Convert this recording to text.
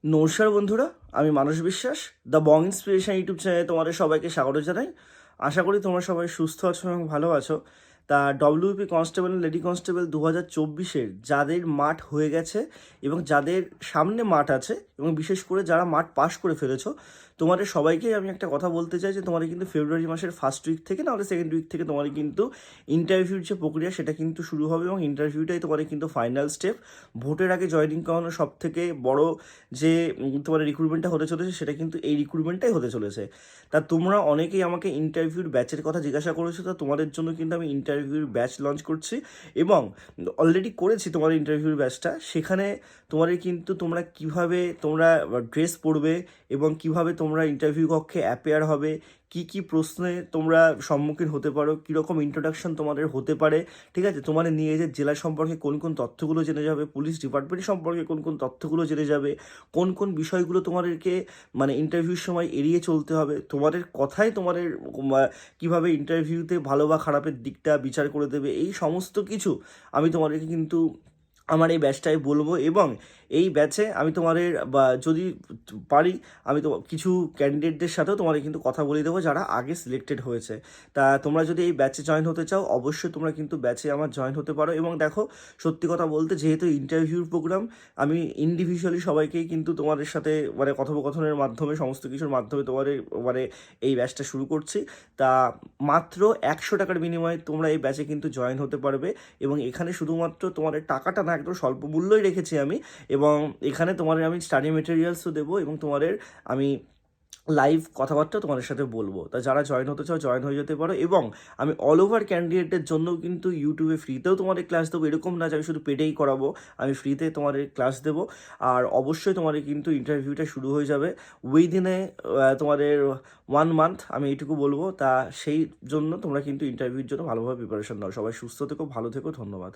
নমস্কার বন্ধুরা, আমি মানস বিশ্বাস, দ্য বং ইন্সপিরেশন ইউটিউব চ্যানেলে তোমাদের সবাইকে স্বাগত জানাই। আশা করি তোমরা সবাই সুস্থ আছো এবং ভালো আছো। তা ডব্লিউপি কনস্টেবল লেডি কনস্টেবল 2024-এর যাদের মাঠ হয়ে গেছে এবং যাদের সামনে মাঠ আছে এবং বিশেষ করে যারা মাঠ পাস করে ফেলেছো, তোমাদের সবাইকেই আমি একটা কথা বলতে চাই যে তোমাদের কিন্তু ফেব্রুয়ারি মাসের ফার্স্ট উইক থেকে নাহলে সেকেন্ড উইক থেকে তোমাদের কিন্তু ইন্টারভিউর যে প্রক্রিয়া সেটা কিন্তু শুরু হবে এবং ইন্টারভিউটাই তোমাদের কিন্তু ফাইনাল স্টেপ। ভোটের আগে জয়েনিং করানো সব থেকে বড় যে তোমার রিক্রুটমেন্টটা হতে চলেছে সেটা কিন্তু এই রিক্রুটমেন্টটাই হতে চলেছে। তা তোমরা অনেকেই আমাকে ইন্টারভিউর ব্যাচের কথা জিজ্ঞাসা করেছো, তা তোমাদের জন্য কিন্তু আমি ইন্টারভিউর ব্যাচ লঞ্চ করছি এবং অলরেডি করেছি তোমার ইন্টারভিউর ব্যাচটা। সেখানে তোমাদের কিন্তু তোমরা কিভাবে তোমরা ড্রেস পরবে এবং কিভাবে তোমরা ইন্টারভিউ কক্ষে অ্যাপেয়ার হবে, কি কি প্রশ্নে তোমরা সম্মুখীন হতে পারো, কীরকম ইন্ট্রোডাকশন তোমাদের হতে পারে, ঠিক আছে, তোমাদের নিয়ে যে জেলা সম্পর্কে কোন কোন তথ্যগুলো জেনে যাবে, পুলিশ ডিপার্টমেন্ট সম্পর্কে কোন কোন তথ্যগুলো জেনে যাবে, কোন কোন বিষয়গুলো তোমাদেরকে মানে ইন্টারভিউর সময় এড়িয়ে চলতে হবে, তোমাদের কথাই তোমাদের কীভাবে ইন্টারভিউতে ভালো বা খারাপের দিকটা বিচার করে দেবে, এই সমস্ত কিছু আমি তোমাদেরকে কিন্তু আমার এই ব্যাচটায় বলবো। এবং এই ব্যাচে আমি তোমাদের বা যদি পারি আমি তো কিছু ক্যান্ডিডেটদের সাথেও তোমাদের কিন্তু কথা বলে দেবো যারা আগে সিলেক্টেড হয়েছে। তা তোমরা যদি এই ব্যাচে জয়েন হতে চাও অবশ্যই তোমরা কিন্তু ব্যাচে আমার জয়েন হতে পারো। এবং দেখো, সত্যি কথা বলতে যেহেতু ইন্টারভিউর প্রোগ্রাম, আমি ইন্ডিভিজুয়ালি সবাইকেই কিন্তু তোমাদের সাথে মানে কথোপকথনের মাধ্যমে সমস্ত কিছুর মাধ্যমে তোমাদের মানে এই ব্যাচটা শুরু করছি। তা মাত্র 100 টাকার বিনিময়ে তোমরা এই ব্যাচে কিন্তু জয়েন হতে পারবে এবং এখানে শুধুমাত্র তোমাদের টাকাটা না, একদম স্বল্প মূল্যই রেখেছি আমি। এবং এখানে তোমাদের আমি স্টাডি মেটেরিয়ালসও দেবো এবং তোমাদের আমি লাইভ কথাবার্তা তোমাদের সাথে বলবো। তা যারা জয়েন হতে চাও জয়েন হয়ে যেতে পারো। এবং আমি অল ওভার ক্যান্ডিডেটের জন্যও কিন্তু ইউটিউবে ফ্রিতেও তোমাদের ক্লাস দেবো, এরকম না যে আমি শুধু পেডেই করাবো, আমি ফ্রিতে তোমাদের ক্লাস দেবো। আর অবশ্যই তোমাদের কিন্তু ইন্টারভিউটা শুরু হয়ে যাবে উইদিনে তোমাদের 1 মান্থ, আমি এইটুকু বলবো। তা সেই জন্য তোমরা কিন্তু ইন্টারভিউর জন্য ভালোভাবে প্রিপারেশন নাও। সবাই সুস্থ থেকো, ভালো থেকো, ধন্যবাদ।